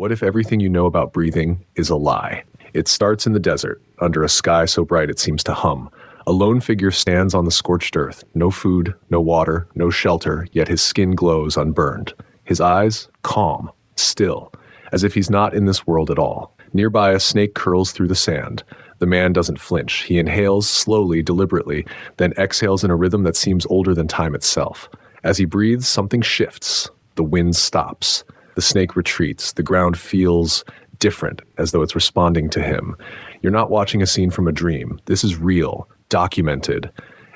What if everything you know about breathing is a lie? It starts in the desert, under a sky so bright it seems to hum. A lone figure stands on the scorched earth. No food, no water, no shelter, yet his skin glows unburned. His eyes, calm, still, as if he's not in this world at all. Nearby, a snake curls through the sand. The man doesn't flinch. He inhales slowly, deliberately, then exhales in a rhythm that seems older than time itself. As he breathes, something shifts. The wind stops. The snake retreats. The ground feels different, as though it's responding to him. You're not watching a scene from a dream. This is real, documented,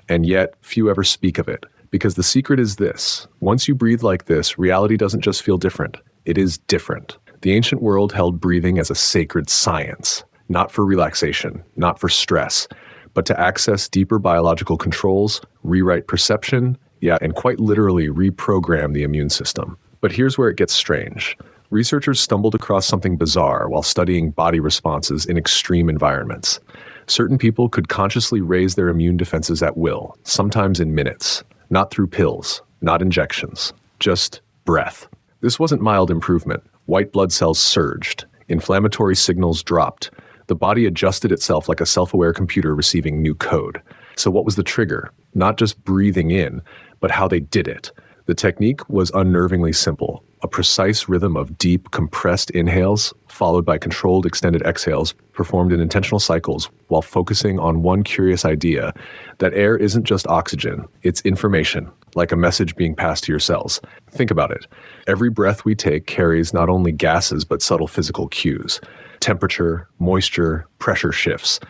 and yet few ever speak of it. Because the secret is this: once you breathe like this, reality doesn't just feel different. It is different. The ancient world held breathing as a sacred science, not for relaxation, not for stress, but to access deeper biological controls, rewrite perception, and quite literally reprogram the immune system. But here's where it gets strange. Researchers stumbled across something bizarre while studying body responses in extreme environments. Certain people could consciously raise their immune defenses at will, sometimes in minutes, not through pills, not injections, just breath. This wasn't mild improvement. White blood cells surged. Inflammatory signals dropped. The body adjusted itself like a self-aware computer receiving new code. So what was the trigger? Not just breathing in, but how they did it. The technique was unnervingly simple. A precise rhythm of deep, compressed inhales, followed by controlled, extended exhales, performed in intentional cycles while focusing on one curious idea, that air isn't just oxygen, it's information, like a message being passed to your cells. Think about it. Every breath we take carries not only gases, but subtle physical cues. Temperature, moisture, pressure shifts.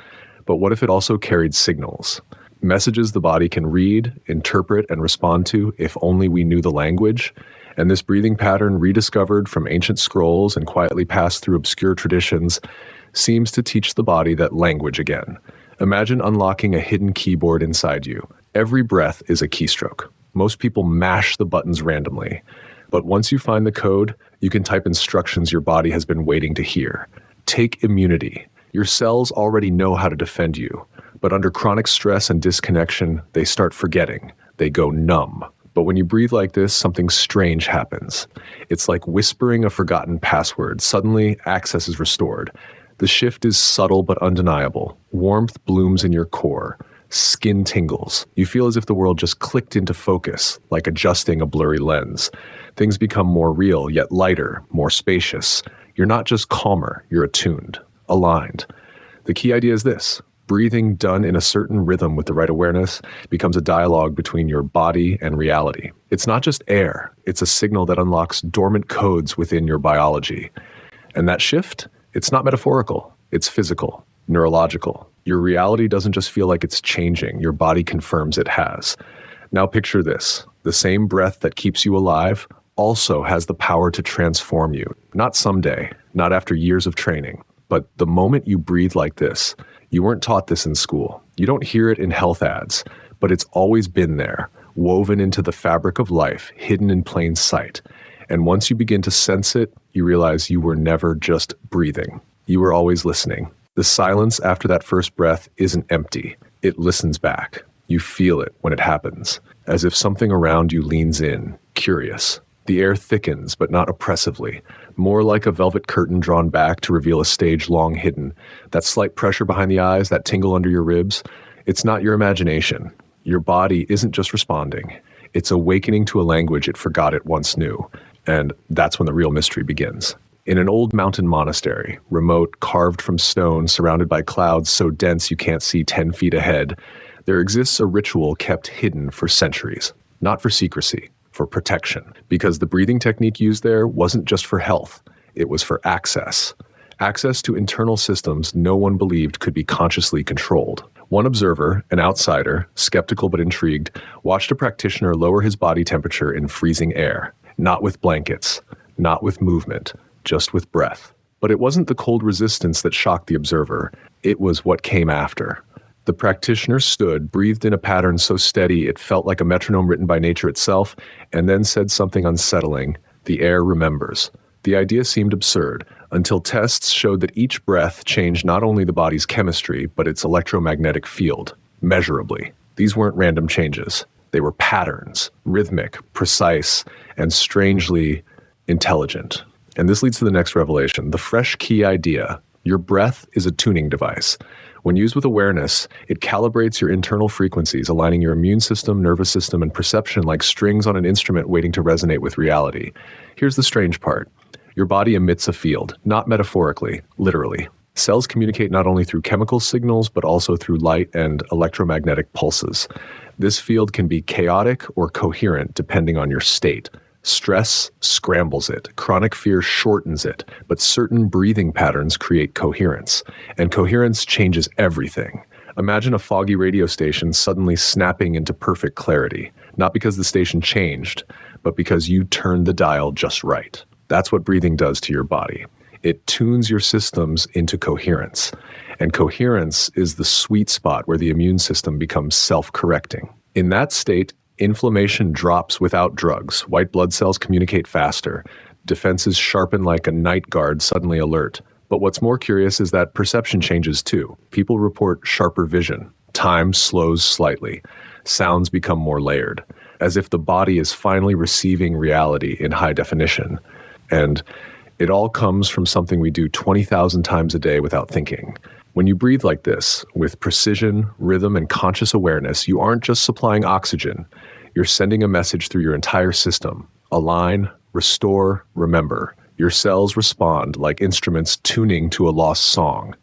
But what if it also carried signals? Messages the body can read, interpret, and respond to if only we knew the language. And this breathing pattern, rediscovered from ancient scrolls and quietly passed through obscure traditions, seems to teach the body that language again. Imagine unlocking a hidden keyboard inside you. Every breath is a keystroke. Most people mash the buttons randomly. But once you find the code, you can type instructions your body has been waiting to hear. Take immunity. Your cells already know how to defend you. But under chronic stress and disconnection, they start forgetting. They go numb. But when you breathe like this, something strange happens. It's like whispering a forgotten password. Suddenly, access is restored. The shift is subtle but undeniable. Warmth blooms in your core. Skin tingles. You feel as if the world just clicked into focus, like adjusting a blurry lens. Things become more real, yet lighter, more spacious. You're not just calmer, you're attuned, aligned. The key idea is this: breathing done in a certain rhythm with the right awareness becomes a dialogue between your body and reality. It's not just air, it's a signal that unlocks dormant codes within your biology. And that shift, it's not metaphorical, it's physical, neurological. Your reality doesn't just feel like it's changing, your body confirms it has. Now picture this: the same breath that keeps you alive also has the power to transform you. Not someday, not after years of training, but the moment you breathe like this. You weren't taught this in school. You don't hear it in health ads, but it's always been there, woven into the fabric of life, hidden in plain sight. And once you begin to sense it, you realize you were never just breathing. You were always listening. The silence after that first breath isn't empty. It listens back. You feel it when it happens, as if something around you leans in, curious. The air thickens, but not oppressively, more like a velvet curtain drawn back to reveal a stage long hidden. That slight pressure behind the eyes, that tingle under your ribs, it's not your imagination. Your body isn't just responding. It's awakening to a language it forgot it once knew. And that's when the real mystery begins. In an old mountain monastery, remote, carved from stone, surrounded by clouds so dense you can't see 10 feet ahead, there exists a ritual kept hidden for centuries. Not for secrecy, for protection, because the breathing technique used there wasn't just for health, it was for access. Access to internal systems no one believed could be consciously controlled. One observer, an outsider, skeptical but intrigued, watched a practitioner lower his body temperature in freezing air, not with blankets, not with movement, just with breath. But it wasn't the cold resistance that shocked the observer, it was what came after. The practitioner stood, breathed in a pattern so steady it felt like a metronome written by nature itself, and then said something unsettling: "The air remembers." The idea seemed absurd, until tests showed that each breath changed not only the body's chemistry, but its electromagnetic field, measurably. These weren't random changes. They were patterns, rhythmic, precise, and strangely intelligent. And this leads to the next revelation, the fresh key idea. Your breath is a tuning device. When used with awareness, it calibrates your internal frequencies, aligning your immune system, nervous system, and perception like strings on an instrument waiting to resonate with reality. Here's the strange part. Your body emits a field, not metaphorically, literally. Cells communicate not only through chemical signals, but also through light and electromagnetic pulses. This field can be chaotic or coherent depending on your state. Stress scrambles it, chronic fear shortens it, but certain breathing patterns create coherence, and coherence changes everything. Imagine a foggy radio station suddenly snapping into perfect clarity, not because the station changed, but because you turned the dial just right. That's what breathing does to your body. It tunes your systems into coherence, and coherence is the sweet spot where the immune system becomes self-correcting. In that state, inflammation drops without drugs. White blood cells communicate faster. Defenses sharpen like a night guard suddenly alert. But what's more curious is that perception changes too. People report sharper vision. Time slows slightly. Sounds become more layered, as if the body is finally receiving reality in high definition. And it all comes from something we do 20,000 times a day without thinking. When you breathe like this, with precision, rhythm, and conscious awareness, you aren't just supplying oxygen. You're sending a message through your entire system. Align, restore, remember. Your cells respond like instruments tuning to a lost song.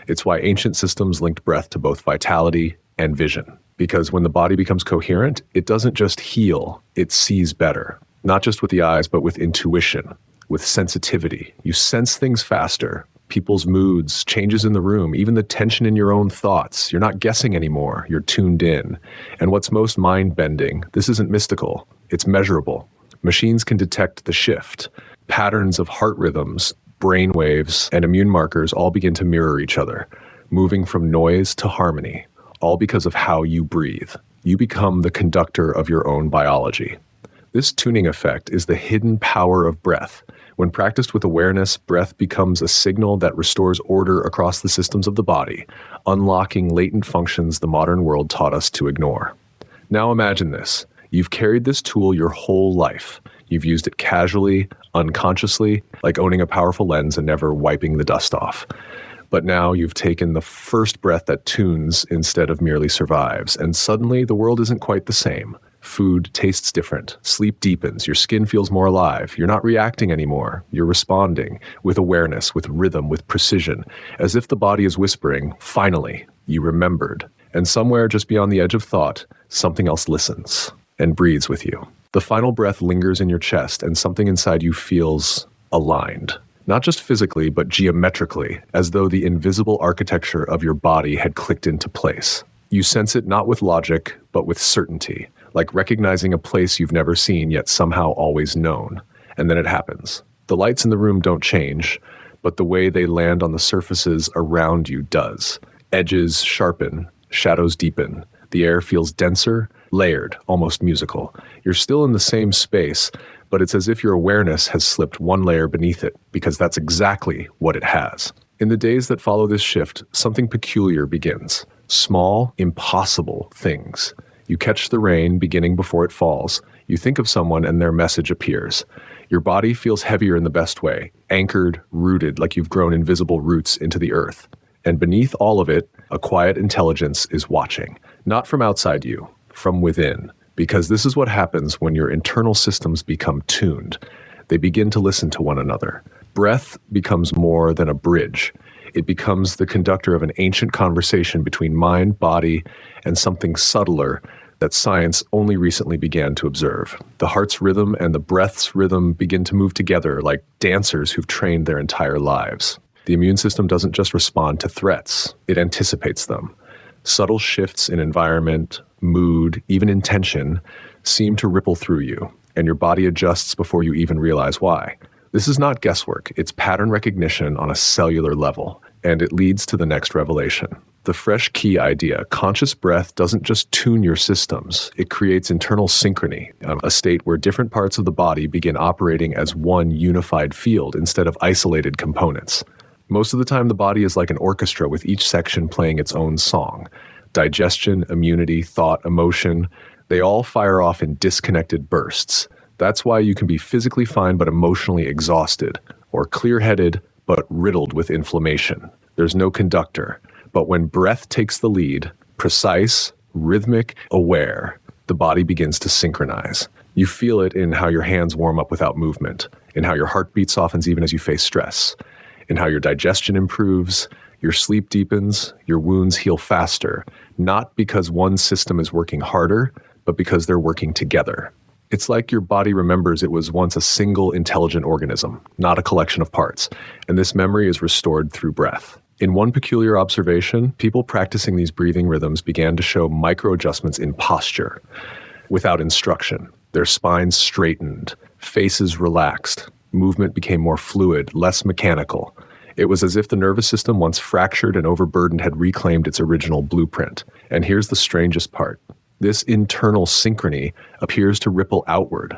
It's why ancient systems linked breath to both vitality and vision. Because when the body becomes coherent, it doesn't just heal, it sees better. Not just with the eyes, but with intuition, with sensitivity. You sense things faster. People's moods, changes in the room, even the tension in your own thoughts. You're not guessing anymore, you're tuned in. And what's most mind-bending, this isn't mystical, it's measurable. Machines can detect the shift. Patterns of heart rhythms, brain waves, and immune markers all begin to mirror each other, moving from noise to harmony, all because of how you breathe. You become the conductor of your own biology. This tuning effect is the hidden power of breath. When practiced with awareness, breath becomes a signal that restores order across the systems of the body, unlocking latent functions the modern world taught us to ignore. Now imagine this. You've carried this tool your whole life. You've used it casually, unconsciously, like owning a powerful lens and never wiping the dust off. But now you've taken the first breath that tunes instead of merely survives, and suddenly the world isn't quite the same. Food tastes different, sleep deepens, your skin feels more alive. You're not reacting anymore, you're responding, with awareness, with rhythm, with precision, as if the body is whispering, finally, you remembered. And somewhere just beyond the edge of thought, something else listens and breathes with you. The final breath lingers in your chest, and something inside you feels aligned. Not just physically, but geometrically, as though the invisible architecture of your body had clicked into place. You sense it not with logic, but with certainty, like recognizing a place you've never seen yet somehow always known. And then it happens. The lights in the room don't change, but the way they land on the surfaces around you does. Edges sharpen, shadows deepen. The air feels denser, layered, almost musical. You're still in the same space, but it's as if your awareness has slipped one layer beneath it, because that's exactly what it has. In the days that follow this shift, something peculiar begins. Small, impossible things. You catch the rain beginning before it falls. You think of someone and their message appears. Your body feels heavier in the best way, anchored, rooted, like you've grown invisible roots into the earth. And beneath all of it, a quiet intelligence is watching. Not from outside you, from within. Because this is what happens when your internal systems become tuned. They begin to listen to one another. Breath becomes more than a bridge. It becomes the conductor of an ancient conversation between mind, body, and something subtler that science only recently began to observe. The heart's rhythm and the breath's rhythm begin to move together like dancers who've trained their entire lives. The immune system doesn't just respond to threats, it anticipates them. Subtle shifts in environment, mood, even intention seem to ripple through you, and your body adjusts before you even realize why. This is not guesswork, it's pattern recognition on a cellular level, and it leads to the next revelation. The fresh key idea, conscious breath doesn't just tune your systems, it creates internal synchrony, a state where different parts of the body begin operating as one unified field instead of isolated components. Most of the time, the body is like an orchestra with each section playing its own song. Digestion, immunity, thought, emotion, they all fire off in disconnected bursts. That's why you can be physically fine but emotionally exhausted, or clear-headed but riddled with inflammation. There's no conductor. But when breath takes the lead, precise, rhythmic, aware, the body begins to synchronize. You feel it in how your hands warm up without movement, in how your heartbeat softens even as you face stress, in how your digestion improves, your sleep deepens, your wounds heal faster, not because one system is working harder, but because they're working together. It's like your body remembers it was once a single intelligent organism, not a collection of parts, and this memory is restored through breath. In one peculiar observation, people practicing these breathing rhythms began to show micro-adjustments in posture. Without instruction, their spines straightened, faces relaxed, movement became more fluid, less mechanical. It was as if the nervous system, once fractured and overburdened, had reclaimed its original blueprint. And here's the strangest part. This internal synchrony appears to ripple outward.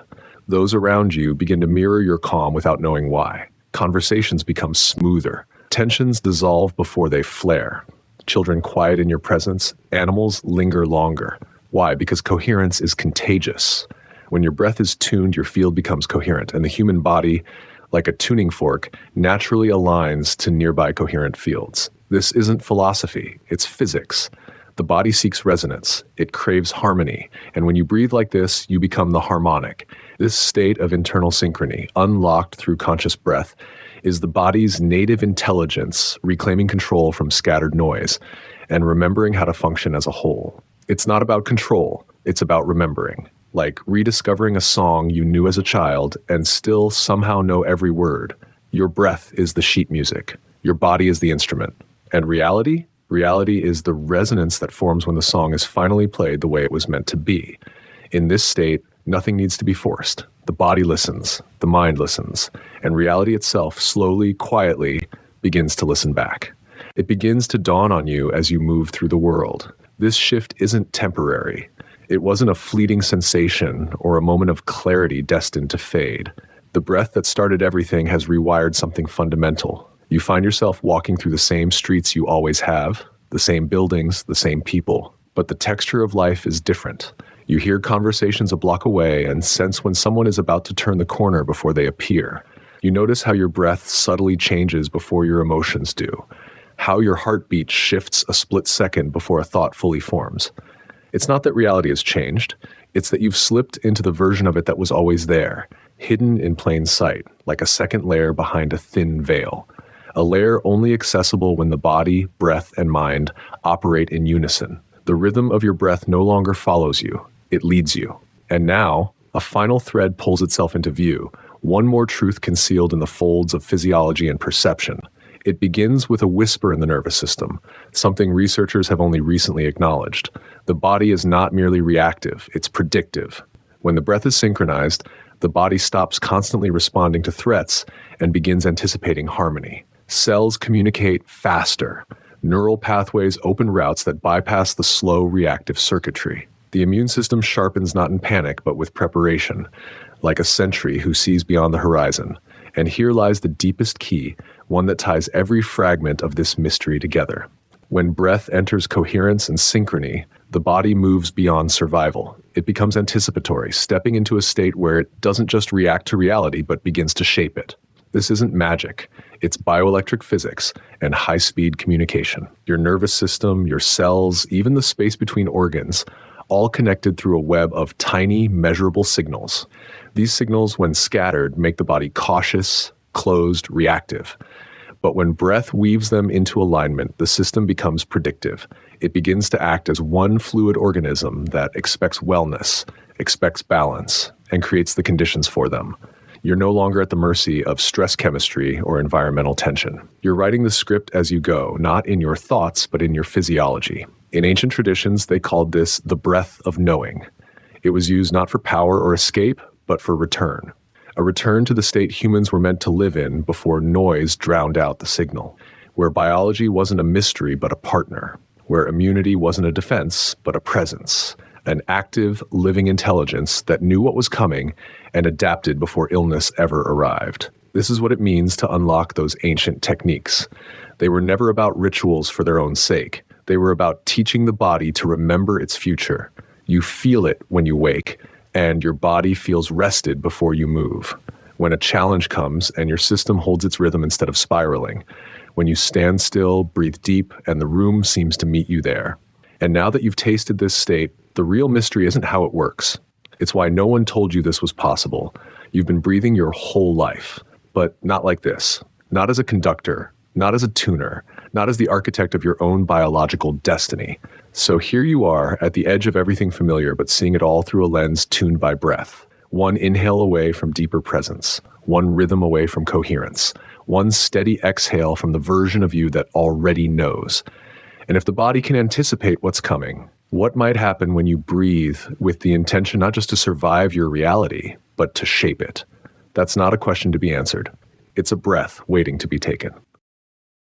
Those around you begin to mirror your calm without knowing why. Conversations become smoother. Tensions dissolve before they flare. Children quiet in your presence. Animals linger longer. Why? Because coherence is contagious. When your breath is tuned, your field becomes coherent, and the human body, like a tuning fork, naturally aligns to nearby coherent fields. This isn't philosophy, it's physics. The body seeks resonance, it craves harmony, and when you breathe like this, you become the harmonic. This state of internal synchrony, unlocked through conscious breath, is the body's native intelligence reclaiming control from scattered noise and remembering how to function as a whole. It's not about control, it's about remembering. Like rediscovering a song you knew as a child and still somehow know every word. Your breath is the sheet music. Your body is the instrument. And reality? Reality is the resonance that forms when the song is finally played the way it was meant to be. In this state, nothing needs to be forced. The body listens, the mind listens, and reality itself slowly, quietly begins to listen back. It begins to dawn on you as you move through the world. This shift isn't temporary. It wasn't a fleeting sensation or a moment of clarity destined to fade. The breath that started everything has rewired something fundamental. You find yourself walking through the same streets you always have, the same buildings, the same people, but the texture of life is different. You hear conversations a block away and sense when someone is about to turn the corner before they appear. You notice how your breath subtly changes before your emotions do, how your heartbeat shifts a split second before a thought fully forms. It's not that reality has changed, it's that you've slipped into the version of it that was always there, hidden in plain sight, like a second layer behind a thin veil. A layer only accessible when the body, breath, and mind operate in unison. The rhythm of your breath no longer follows you, it leads you. And now, a final thread pulls itself into view, one more truth concealed in the folds of physiology and perception. It begins with a whisper in the nervous system, something researchers have only recently acknowledged. The body is not merely reactive, it's predictive. When the breath is synchronized, the body stops constantly responding to threats and begins anticipating harmony. Cells communicate faster. Neural pathways open routes that bypass the slow reactive circuitry. The immune system sharpens not in panic, but with preparation, like a sentry who sees beyond the horizon. And here lies the deepest key, one that ties every fragment of this mystery together. When breath enters coherence and synchrony, the body moves beyond survival. It becomes anticipatory, stepping into a state where it doesn't just react to reality, but begins to shape it. This isn't magic. It's bioelectric physics and high-speed communication. Your nervous system, your cells, even the space between organs, all connected through a web of tiny, measurable signals. These signals, when scattered, make the body cautious, closed, reactive. But when breath weaves them into alignment, the system becomes predictive. It begins to act as one fluid organism that expects wellness, expects balance, and creates the conditions for them. You're no longer at the mercy of stress chemistry or environmental tension. You're writing the script as you go, not in your thoughts, but in your physiology. In ancient traditions, they called this the breath of knowing. It was used not for power or escape, but for return. A return to the state humans were meant to live in before noise drowned out the signal, where biology wasn't a mystery but a partner, where immunity wasn't a defense but a presence, an active, living intelligence that knew what was coming and adapted before illness ever arrived. This is what it means to unlock those ancient techniques. They were never about rituals for their own sake. They were about teaching the body to remember its future. You feel it when you wake, and your body feels rested before you move. When a challenge comes and your system holds its rhythm instead of spiraling. When you stand still, breathe deep, and the room seems to meet you there. And now that you've tasted this state, the real mystery isn't how it works. It's why no one told you this was possible. You've been breathing your whole life, but not like this. Not as a conductor, not as a tuner, not as the architect of your own biological destiny. So here you are at the edge of everything familiar, but seeing it all through a lens tuned by breath. One inhale away from deeper presence, one rhythm away from coherence, one steady exhale from the version of you that already knows. And if the body can anticipate what's coming, what might happen when you breathe with the intention not just to survive your reality, but to shape it? That's not a question to be answered. It's a breath waiting to be taken.